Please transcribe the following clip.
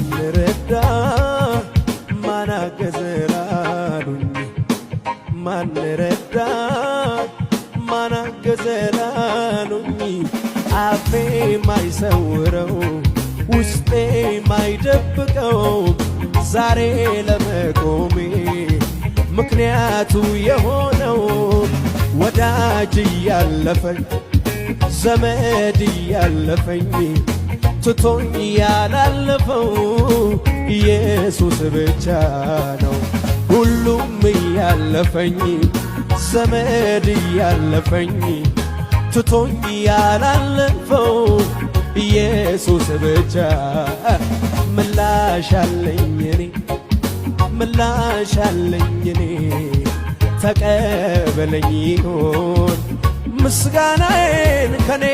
ማን ረዳ ማን አገዘ ላሉኝ ማን ረዳ ማን አገዘ ላሉኝ አፌ ማይሰውረው ውስጤ ማይደብቀው ዛሬ ለመቆሜ ምክንያቱ የሆነው ወዳጅ ያለፈኝ ዘመድ ያለፈኝ ትቶኝ ያላለፈው ኢየሱስ ብቻ ነው። ሁሉም ያለፈኝ ዘመድ ያለፈኝ ትቶኝ ያላለፈው ኢየሱስ ብቻ ምላሽ አለኝ እኔ ምላሽ አለኝ እኔ ተቀበለኝ ይሆን ምስጋናዬን ከኔ